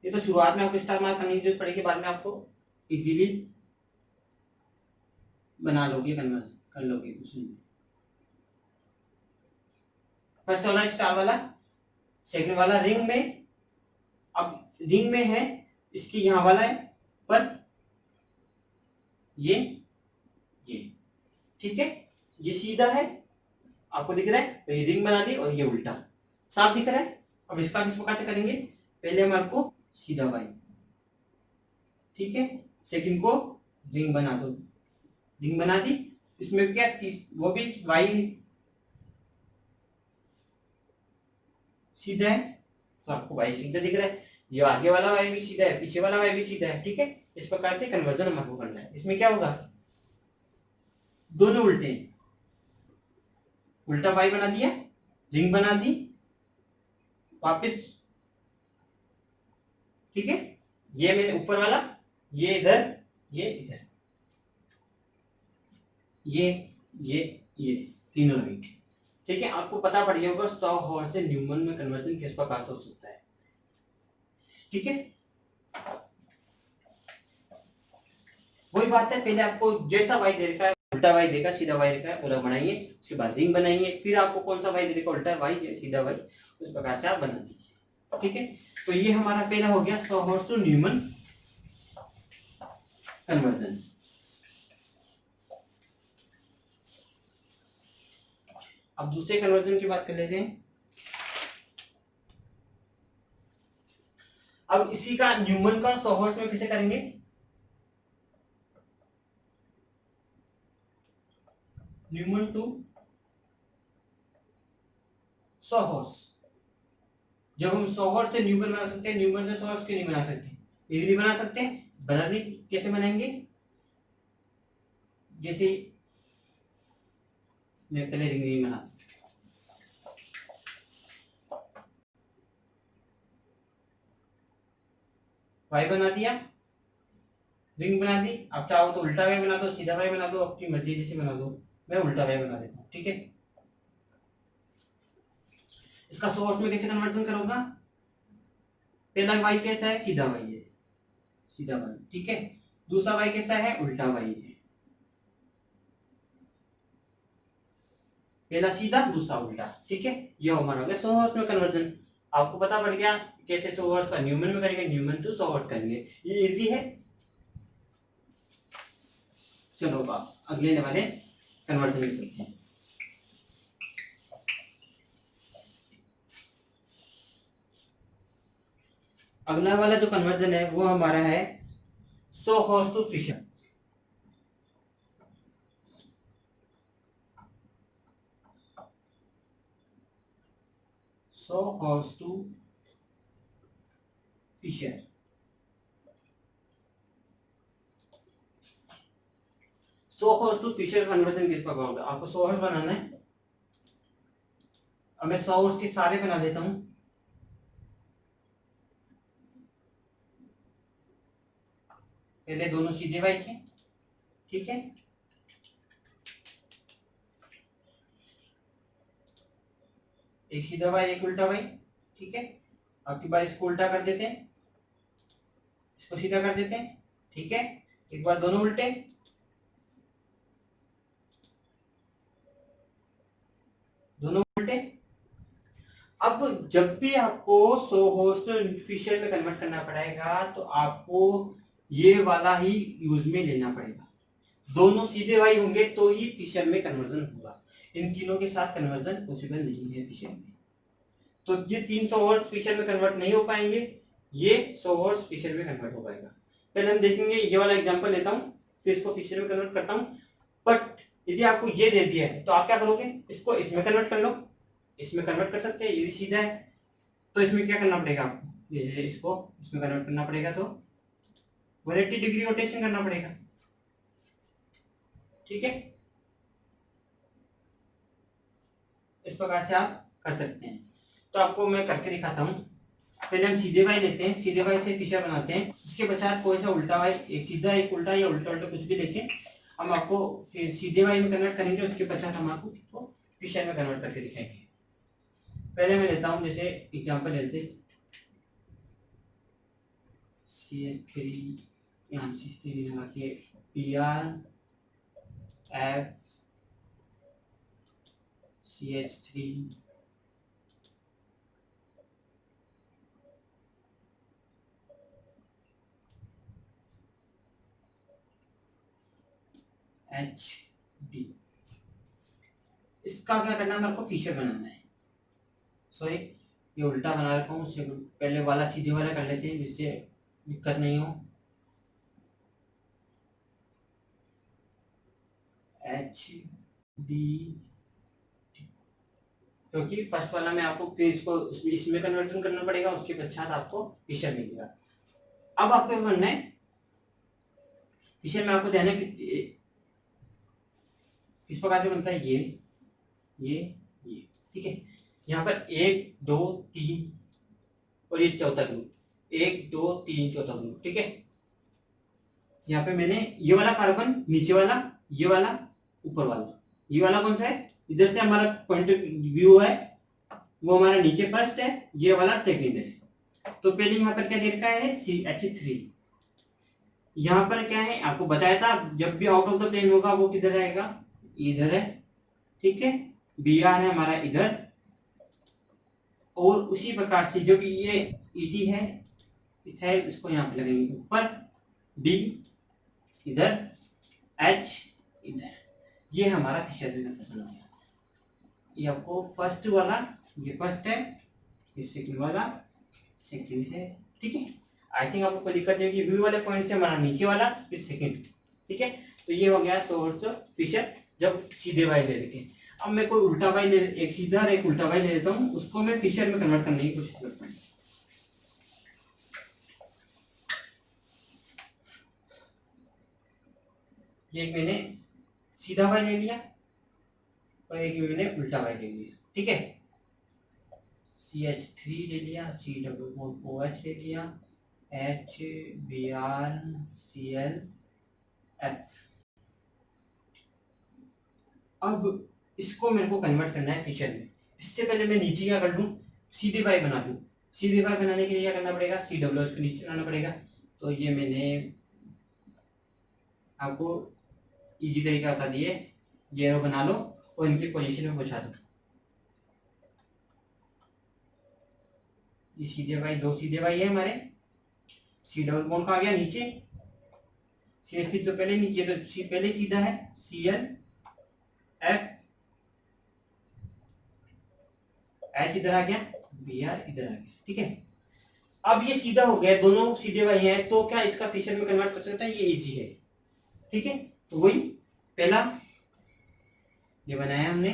ये तो शुरुआत में आपको स्टार मार्क करने की जरूरत पड़ेगी, बाद में आपको इजीली बना लोगे, कन्वर्जन कर लोगे कुछ नहीं। फर्स्ट वाला स्टार वाला, सेकंड वाला रिंग में, अब रिंग में है इसकी यहाँ वाला है, पर ये ठीक है, ये सीधा है आपको दिख रहा है, तो ये रिंग बना दी, और ये उल्टा साफ दिख रहा है। अब इसका किस प्रकार से करेंगे, पहले हमारे को सीधा वाई, ठीक है, सेकंड को रिंग बना दो, रिंग बना दी, इसमें क्या वो भी वाई सीधा है, तो आपको वाई सीधा दिख रहा है, ये आगे वाला वाई भी सीधा है, पीछे वाला वाई भी सीधा है। ठीक है, इस प्रकार से कन्वर्जन हमारे को करना है। इसमें क्या होगा, दोनों उल्टे, उल्टा वाई बना दिया, रिंग बना दी, वापस। ठीक है, ये मेरे ऊपर वाला, ये इधर, ये इधर, ये तीनों राइट। ठीक है, आपको पता पड़ गया होगा सॉहॉर्स्ट से न्यूमैन में कन्वर्जन किस प्रकार से हो सकता है। ठीक है, वही बात है, पहले आपको जैसा वाई दे रखा है उल्टा वाई देगा, सीधा वाई देगा, वो लोग बनाइए, उसके बाद रिंग बनाइए, फिर आपको कौन सा वाई देगा, उल्टा वाई सीधा वाई, उस प्रकार से आप बना दीजिए। ठीक है, तो ये हमारा पहला हो गया सोहर्स टू न्यूमन कन्वर्जन। अब दूसरे कन्वर्जन की बात कर लेते हैं। अब इसी का न्यूमन का सोहर्स में कैसे करेंगे, न्यूमन टू सोहर्स। जब हम सोहर्स से न्यूमन बना सकते हैं, न्यूमन से सोहर्स क्यों नहीं बना सकते, इजीली बना सकते हैं। बनाने कैसे बनाएंगे, जैसे मैं पहले रिंग बना, वाई बना दिया, रिंग बना दी। आप चाहो तो उल्टा वाई बना दो, सीधा वाई बना दो, अपनी मर्जी जैसे बना दो। मैं उल्टा वाई बना देता हूँ। ठीक है, इसका सोर्स में कैसे कन्वर्जन करूंगा, पहला वाई कैसा है, सीधा वाई है, सीधा वाई। ठीक है, दूसरा वाई कैसा है, उल्टा वाई है, पहला सीधा दूसरा उल्टा। ठीक है, ये हमारा हो गया सोहर्स में कन्वर्जन। आपको पता पड़ गया कैसे सोहर्स का न्यूमन में करेंगे, न्यूमन टू सोहर्स करेंगे, ये इजी है। चलो अगले वाले कन्वर्जन में चलते हैं। अगला वाला जो कन्वर्जन है वो हमारा है sawhorse to Fischer. Sawhorse to Fischer. Sawhorse to Fischer conversion किस प्रकार होगा, आपको सोहर्स बनाना है। अब मैं सोहर्स के सारे बना देता हूं। पहले दोनों सीधे वाई के, ठीक है, एक सीधा वाई एक उल्टा वाई। ठीक है, अब की बार इसको उल्टा कर देते हैं, इसको सीधा कर देते हैं। ठीक है, एक बार दोनों उल्टे, दोनों उल्टे। अब जब भी आपको सोहर्स फिशर में कन्वर्ट करना पड़ेगा तो आपको ये वाला ही यूज में लेना पड़ेगा। दोनों सीधे वाई होंगे तो ही फिशर में कन्वर्जन होगा, इन तीनों के साथ कन्वर्जन पॉसिबल नहीं है फिशर में। तो ये तीन सोहर्स फिशर में कन्वर्ट नहीं हो पाएंगे, ये सोहर्स फिशर में कन्वर्ट हो पाएगा। पहले हम देखेंगे, ये वाला एग्जांपल लेता हूं, फिर इसको फिशर में कन्वर्ट करता हूं। बट यदि आपको ये दे दिया है तो आप क्या करोगे, इसको इसमें कन्वर्ट कर लो, इसमें कन्वर्ट कर सकते हैं। यदि सीधा है तो इसमें क्या करना पड़ेगा आपको, जैसे इसको इसमें कन्वर्ट करना पड़ेगा तो 180 डिग्री रोटेशन करना पड़ेगा। ठीक है, इस प्रकार से आप कर सकते हैं। तो आपको मैं करके दिखाता हूं। पहले हम सीधे वाई लेते हैं, सीधे वाई से फिशर बनाते हैं, उसके पश्चात कोई सा उल्टा वाई, एक सीधा एक उल्टा या उल्टा उल्टा कुछ भी लेके हम आपको फिर सीधे वाई में कन्वर्ट करेंगे, उसके पश्चात हम आपको फिशर में कन्वर्ट करके दिखाएंगे। पहले मैं लेता हूं, जैसे एग्जांपल लेते हैं CS3, यहाँ CS3 लगा के PR F CH3 HD। इसका क्या करना है, मेरे को फिशर बनाना है। सॉरी, ये उल्टा बना रखा हूँ, उससे पहले वाला सीधे वाला कर लेते हैं जिससे दिक्कत नहीं हो। HD, क्योंकि फर्स्ट वाला में आपको फिर इसको इसमें कन्वर्जन करना पड़ेगा, उसके पश्चात आपको फिशर मिलेगा। अब आपको करना है, फिशर में आपको ध्यान है कि इस प्रकार से बनता है, ये ठीक है। यहाँ पर 1 2 3 और ये चौथा ग्रुप, 1 2 3 चौथा ग्रुप। ठीक है, यहाँ पे मैंने ये वाला कार्बन नीचे वाला, ये वाला ऊपर वाला, ये वाला कौन सा है, इधर से हमारा पॉइंट व्यू है वो हमारा नीचे फर्स्ट है, ये वाला सेकंड है। तो पहले यहाँ पर क्या दे रखा है, CH3, यहाँ पर क्या है आपको बताया था, जब भी आउट ऑफ द प्लेन होगा वो किधर रहेगा, इधर है, ठीक है, बी आर है हमारा इधर, और उसी प्रकार से जब ये ईटी है इसको यहाँ पे लगेंगे ऊपर, डी इधर, एच इधर, ये हमारा फिशर का क्वेश्चन हो गया। ये आपको फर्स्ट वाला, ये फर्स्ट है, ये सेकंड वाला सेकंड है, ठीक है। आई थिंक आपको कोई दिक्कत नहीं होगी, व्यू वाले पॉइंट से हमारा नीचे वाला फिर सेकंड, ठीक है। तो ये हो गया सोर्स फिशर जब सीधे वाई ले लेके। अब मैं कोई उल्टा वाई ले, एक सीधा और एक उल्टा वाई ले लेता हूँ, उसको मैं फिशर में कन्वर्ट करने की कोशिश करता हूँ। ये एक मैंने सीधा वाई ले लिया और एक मैंने उल्टा वाई ले लिया, ठीक है। CH3 ले लिया, COOH ले लिया, HBrClF। अब इसको मेरे को कन्वर्ट करना है फिशर में। इससे पहले मैं नीचे क्या कर लूँ, सीधे वाई बना लूँ। सीधे वाई बनाने के लिए क्या करना पड़ेगा, CWH को नीचे बनाना पड़ेगा। तो ये मैंने आपको इजी तरीका बता दिए, ये रो बना लो और इनकी पोजीशन में पहुंचा दो। ये सीधे वाई, दो सीधे वाई है हमारे, सी डबल बॉन्ड का आ गया नीचे, CH3 तो पहले नीचे, तो पहले सीधा है ClF, H इधर आ गया, Br इधर आ गया, ठीक है। अब ये सीधा हो गया, दोनों सीधे वाई हैं, तो क्या इसका फिशर में कन्वर्ट कर सकता है, ये इजी है, ठीक है। तो वही पहला ये बनाया हमने,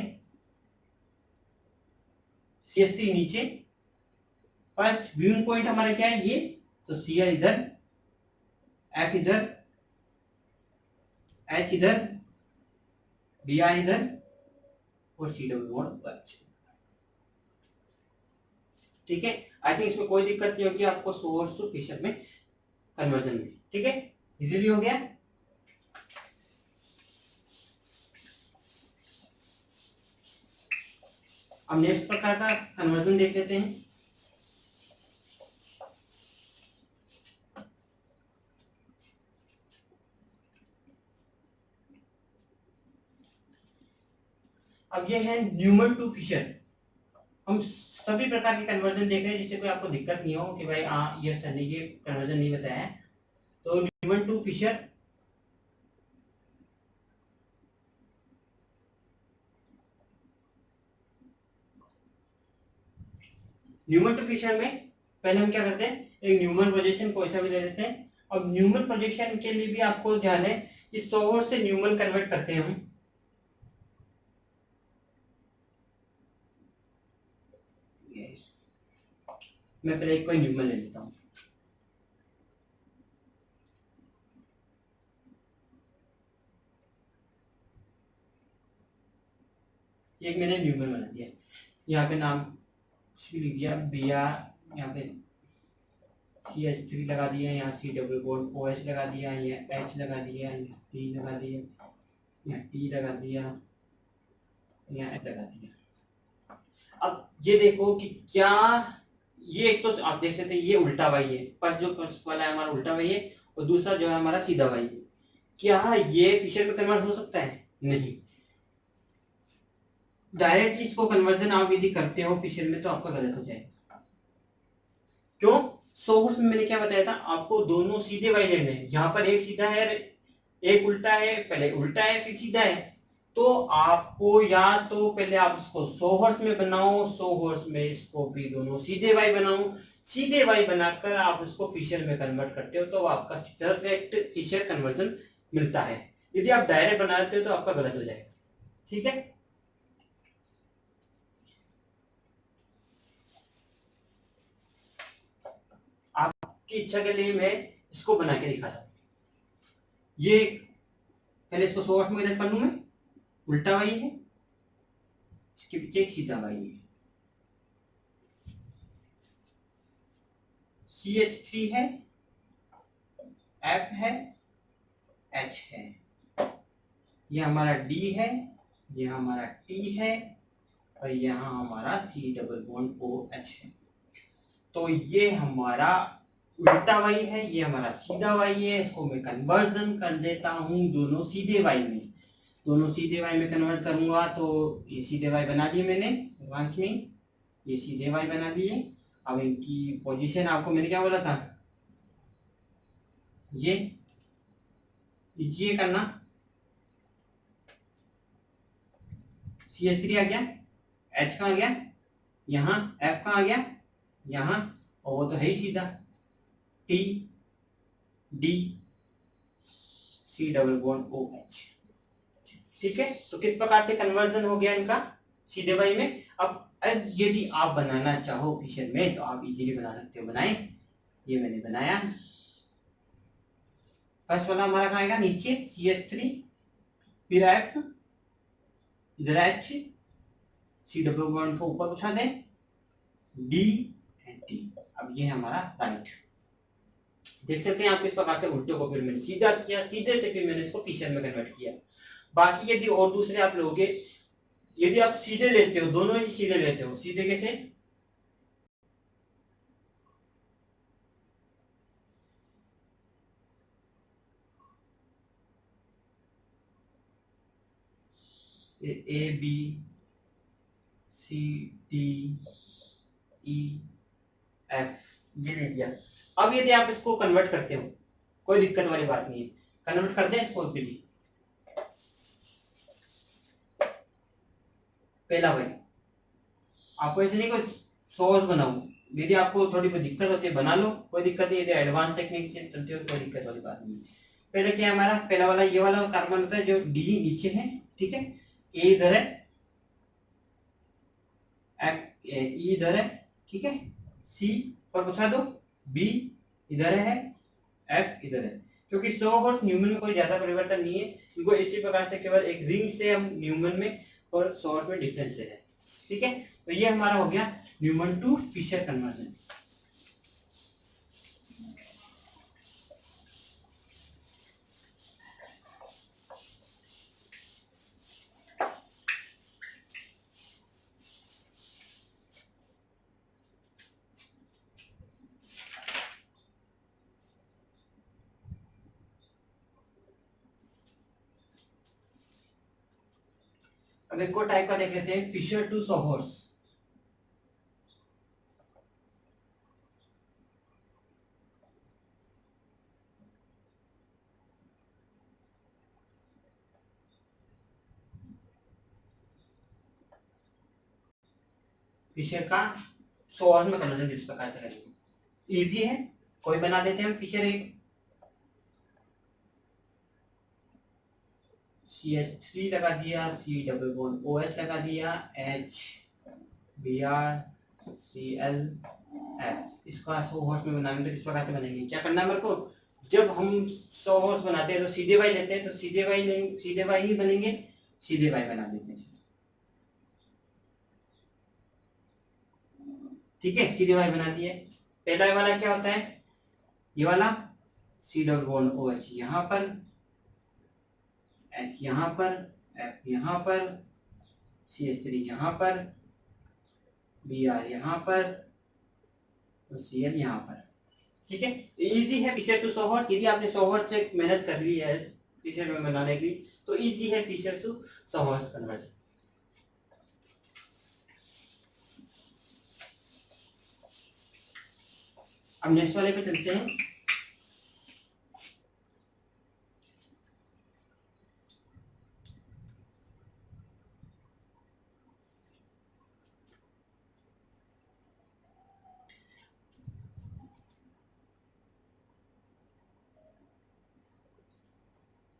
CH3 नीचे, फर्स्ट व्यूइंग पॉइंट हमारा क्या है ये, तो Cl इधर, F इधर, H इधर, Br इधर और C डबल बॉन्ड H, ठीक है। आई थिंक इसमें कोई दिक्कत नहीं होगी आपको सोर्स टू फिशर में कन्वर्जन में, ठीक है, इजीली हो गया। अब नेक्स्ट प्रकार का कन्वर्जन देख लेते हैं। अब ये है न्यूमन टू फिशर। हम सभी प्रकार के कन्वर्जन देख रहे हैं जिससे कोई आपको दिक्कत नहीं हो कि भाई ये सर ने ये कन्वर्जन नहीं बताया है। तो Newman to Fischer, Newman to Fischer में पहले हम क्या करते हैं, एक न्यूमन प्रोजेक्शन कोई सा भी ले लेते हैं। अब न्यूमन प्रोजेक्शन के लिए भी आपको ध्यान है, इस सोर्स से न्यूमन कन्वर्ट करते हैं हम। मैं पहले एक कोई न्यूमन ले लेता हूं, एक मैंने न्यूमन बना दिया, यहाँ पे नाम लिख दिया Br, यहाँ पे CH3 लगा दिया, यहाँ C डबल बॉन्ड OH लगा दिया, यहाँ H लगा दिया, यहाँ T लगा दिया, यहाँ T लगा दिया, यहाँ H लगा दिया। अब ये देखो कि क्या ये, एक तो आप देख सकते हैं ये उल्टा वाई है, फर्स्ट जो फर्स्ट वाला है हमारा उल्टा वाई है और दूसरा जो है हमारा सीधा वाई है। क्या ये फिशर में कन्वर्ट हो सकता है, नहीं। डायरेक्टली इसको कन्वर्जन आप यदि करते हो फिशर में तो आपका गलत हो जाएगा। क्यों, सोर्स में मैंने क्या बताया था आपको, दोनों सीधे वाई लेने हैं, यहाँ पर एक सीधा है एक उल्टा है, पहले उल्टा है फिर सीधा है। तो आपको या तो पहले आप इसको सोहर्स में बनाओ, सोहर्स में इसको भी दोनों सीधे वाई बनाओ, सीधे वाई बनाकर आप इसको फिशर में कन्वर्ट करते हो तो आपका परफेक्ट फिशर कन्वर्जन मिलता है। यदि आप डायरेक्ट बनाते हो तो आपका गलत हो जाएगा, ठीक है। आपकी इच्छा के लिए मैं इसको बना के दिखाता हूं। ये पहले इसको सोर्स में कनेक्ट कर लूं, मैं उल्टा वाई है, इसके पीछे एक सीधा वाई है, CH3 है, F है, H है, ये हमारा D है, ये हमारा T है और यहाँ हमारा C डबल बॉन्ड OH है। तो ये हमारा उल्टा वाई है, ये हमारा सीधा वाई है। इसको मैं कन्वर्जन कर देता हूँ दोनों सीधे वाई में, दोनों सीधे वाई में कन्वर्ट करूंगा तो ये सीधे वाई बना दिए मैंने एडवांस में, ये सीधे वाई बना दिए। अब इनकी पोजीशन आपको मैंने क्या बोला था, ये करना, CH3 आ गया, H कहाँ आ गया, यहाँ F कहाँ आ गया, यहाँ, और वो तो है ही सीधा T D C double bond OH। ठीक है, तो किस प्रकार से कन्वर्जन हो गया इनका सीधे वाई में। अब यदि आप बनाना चाहो फिशर में तो आप इजीली बना सकते हो, बनाए, ये मैंने बनाया। फर्स्ट वाला हमारा कहाँ आएगा, नीचे CH3, फिर F, इधर H, C डबल बॉन्ड को ऊपर उठा दें, D एंड T। अब ये है हमारा राइट। देख सकते हैं आप किस प्रकार से उल्टे को फिर मैंने सीधा किया, सीधे से फिर मैंने इसको फिशर में कन्वर्ट किया। बाकी यदि और दूसरे आप लोगे, यदि आप सीधे लेते हो, दोनों ही सीधे लेते हो, सीधे कैसे, ABCDEF ये ले दिया। अब यदि आप इसको कन्वर्ट करते हो, कोई दिक्कत वाली बात नहीं है, कन्वर्ट कर दें इसको भी। पहला भाई आपको ऐसे नहीं कुछ सोर्स बनाऊं, यदि आपको थोड़ी कोई दिक्कत होती है बना लो, कोई दिक्कत नहीं, यदि एडवांस टेक्निक से चलते हो कोई दिक्कत वाली बात नहीं। पहले क्या है हमारा, पहला वाला ये वाला कार्बन होता है जो डी नीचे है, ठीक है, ए इधर है, एफ ई इधर है, ठीक है, सी पर बचा दो, बी इधर है, एफ इधर है। क्योंकि 100 और न्यूमन में कोई ज्यादा परिवर्तन नहीं है, इनको इसी प्रकार से केवल एक रिंग से हम न्यूमन में और सोर्स में डिफरेंस है, ठीक है। तो ये हमारा हो गया न्यूमन टू फिशर कन्वर्जन। अब एक और टाइप का देख लेते हैं, फिशर टू सोहर्स। फिशर का सोहर्स में कन्वर्जन किस प्रकार से करेंगे, इजी है, कोई बना देते हैं हम फिशर एक, CH3 लगा दिया, C डबल बॉन्ड OH लगा दिया, H BrClF। इसका 100 हॉर्स में बनाने तो किस प्रकार से बनेंगे, क्या करना है मेरे को, जब हम 100 हॉर्स बनाते हैं तो सीधे वाई लेते हैं, तो सीधे वाई नहीं, सीधे वाई ही बनेंगे, सीधे वाई बना देते हैं, ठीक है, सीधे वाई बना दिए। पहला वाला क्या होता है, ये वाला C डबल बॉन्ड OH यहाँ पर, H यहाँ पर, F यहाँ पर, CH3 यहाँ पर, Br यहाँ पर, तो Cl यहाँ पर, ठीक है। इजी है फिशर टू सोहर्स, यदि आपने सोहर्स से मेहनत कर ली है फिशर में बनाने की तो इजी है फिशर टू सोहर्स कन्वर्जन। अब नेक्स्ट वाले पे चलते हैं।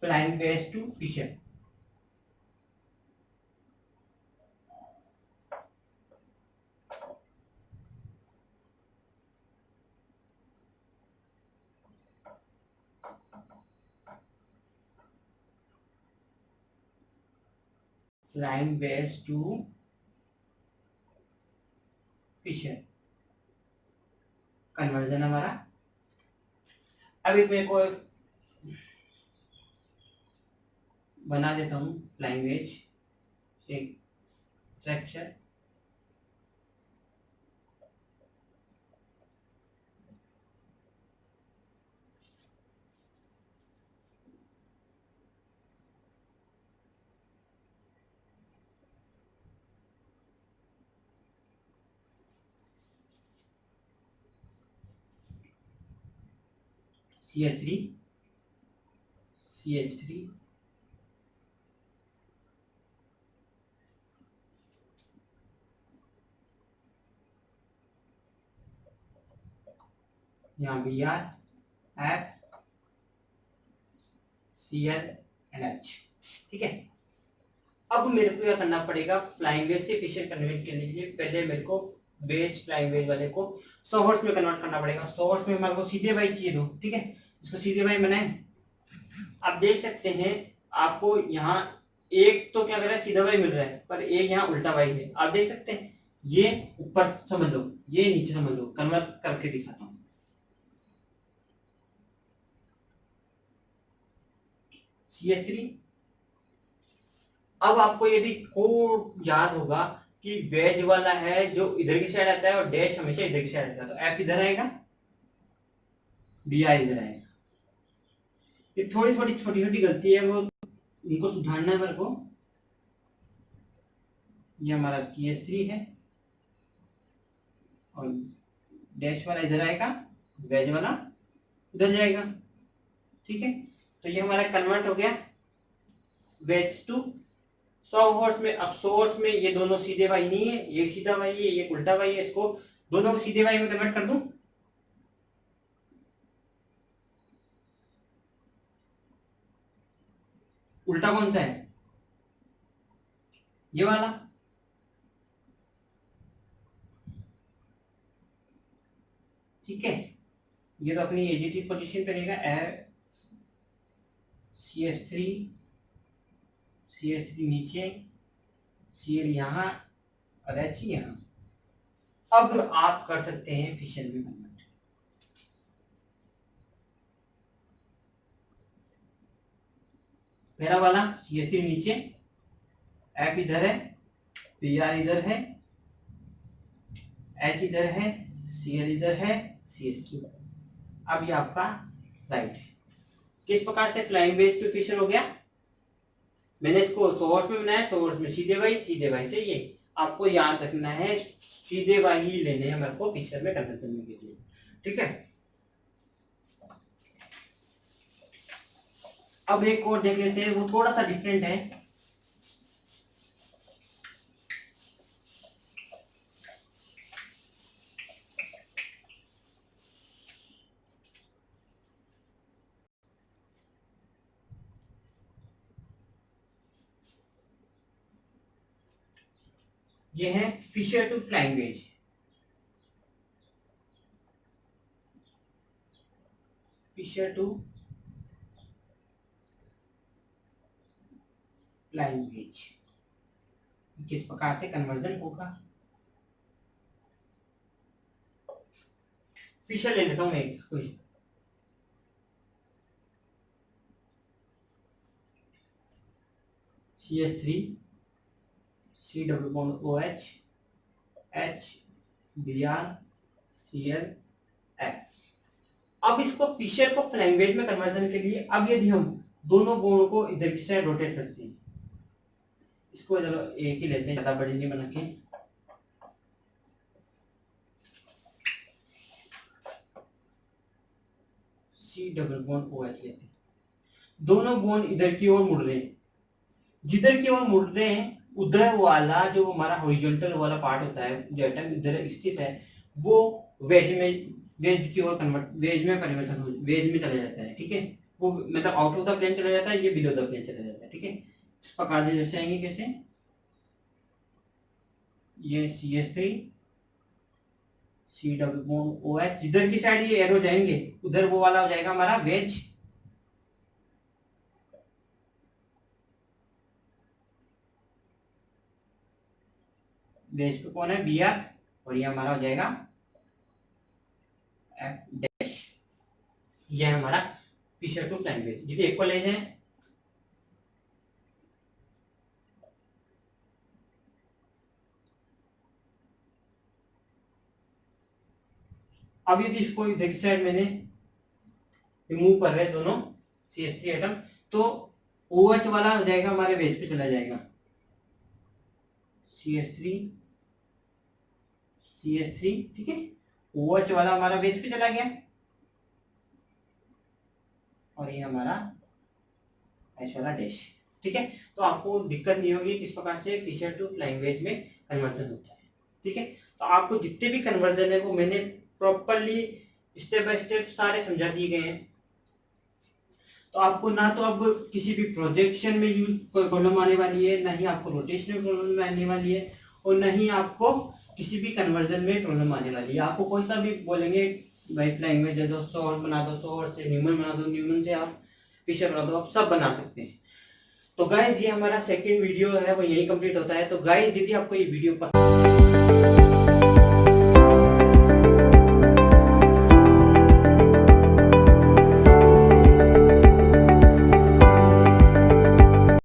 Flying base to Fischer, flying base to Fischer conversion हमारा। अब एक मेरे को बना देता हूँ फ्लाइंग वेज एक स्ट्रक्चर, CH3 CH3 यहाँ Br F Cl NH, ठीक है। अब मेरे को क्या करना पड़ेगा, फ्लाइंग वेज से फिशर कन्वर्ट करने के लिए पहले मेरे को वेज फ्लाइंग वेज वाले को 100 हॉर्स में कन्वर्ट करना पड़ेगा। 100 हॉर्स में हमारे को सीधे वाई चाहिए दो, ठीक है। इसको सीधे वाई बनाए। आप देख सकते हैं आपको यहाँ एक तो क्या कर रहा है, सीधा वाई मिल रहा है, पर एक यहाँ उल्टा वाई है। आप देख सकते हैं, ये ऊपर समझ लो, ये नीचे समझ लो, कन्वर्ट करके दिखाता हूँ। CH3। अब आपको यदि कोड याद होगा कि वेज वाला है जो इधर की साइड आता है और डैश हमेशा इधर की साइड आता है, तो एफ इधर आएगा, Br इधर आएगा। ये थोड़ी थोड़ी छोटी छोटी गलती है, वो इनको सुधारना है मेरे को। ये हमारा CH3 है और डैश वाला इधर आएगा, वेज वाला इधर जाएगा, ठीक है। तो ये हमारा कन्वर्ट हो गया वेज टू 100 हॉर्स में। अब 100 हॉर्स में ये दोनों सीधे वाई नहीं है, ये सीधा वाई है, ये उल्टा वाई है। इसको दोनों को सीधे वाई में कन्वर्ट कर दूं। उल्टा कौन सा है, ये वाला, ठीक है। ये तो अपनी एजीटी पोजीशन पे रहेगा। CH3 CH3 नीचे, Cl यहाँ और H यहाँ। अब आप कर सकते हैं फिशन में कन्वर्ट। पहला वाला CH3 नीचे, F इधर है, Br इधर है, H इधर है, Cl इधर है, CH3। अब ये आपका राइट है। किस प्रकार से फ्लाइंग वेज टू फिशर हो गया। मैंने इसको 100 हॉर्स में बनाया, 100 हॉर्स में सीधे वाई से ये आपको याद रखना है, सीधे वाई ही लेने हैं मेरे को फिशर में कन्वर्ट करने के लिए, ठीक है। अब एक और देख लेते हैं, वो थोड़ा सा डिफरेंट है। ये है Fisher to flying wedge. Fissure to flying wedge किस प्रकार से कन्वर्जन होगा। फिशर ले लेता हूं एक कुछ। CH3 C double bond OH H Br Cl F। अब इसको फिशर को फ्लाइंग वेज में कन्वर्जन के लिए, अब यदि हम दोनों बॉन्ड को इधर की साइड रोटेट करते हैं, इसको चलो एक ही लेते हैं, ज्यादा बड़ी नहीं बना के। C डबल बॉन्ड OH लेते हैं, दोनों बॉन्ड इधर की ओर मुड़ रहे हैं। जिधर की ओर मुड़ रहे हैं उधर वाला जो हमारा हॉरिजॉन्टल वाला पार्ट होता है, जो एटम इधर स्थित है, वो वेज की ओर कन्वर्ट, वेज में परिवर्तन हो, वेज में चला जाता है, ठीक है। वो मतलब आउट ऑफ द प्लेन चला जाता है, ये बिलो द प्लेन चला जाता है, ठीक है। इस प्रकार से जैसे आएंगे, कैसे, ये CH3 C double bond OH, जिधर की साइड ये एरो जाएंगे उधर वो वाला हो जाएगा हमारा वेज। वेज पे कौन है, Br, और ये हमारा हो जाएगा F डैश। ये हमारा फिशर टू फ्लाइंग वेज। जितने इक्वल एज है, अब यदि इसको इधर की साइड मैंने रिमूव कर रहे दोनों CH3 एटम, तो OH वाला हो जाएगा हमारे वेज पे चला जाएगा, CH3 CH3, ठीक है। OH वाला हमारा वेज पे चला गया। और ये हमारा एच वाला डैश। ठीक है, तो आपको दिक्कत नहीं होगी किस प्रकार से फिशर टू लैंग्वेज में कन्वर्जन होता है। ठीक है, तो आपको जितने भी कन्वर्जन है वो मैंने प्रॉपरली स्टेप बाय स्टेप सारे समझा दिए गए हैं। तो आपको ना तो अब किसी भी प्रोजेक्शन में यूज कोई प्रॉब्लम आने वाली है, ना ही आपको रोटेशन में प्रॉब्लम आने वाली है, और ना ही आपको किसी भी कन्वर्जन में प्रॉब्लम आने वाली है। आपको कोई सा भी बोलेंगे भाई लैंग्वेज है, 200 बना दो, 100 से न्यूमन बना दो, न्यूमन से आप फिशर बना दो, आप सब बना सकते हैं। तो गाइज ये हमारा सेकंड वीडियो है वो यही कंप्लीट होता है। तो गाइज यदि आपको ये वीडियो पसंद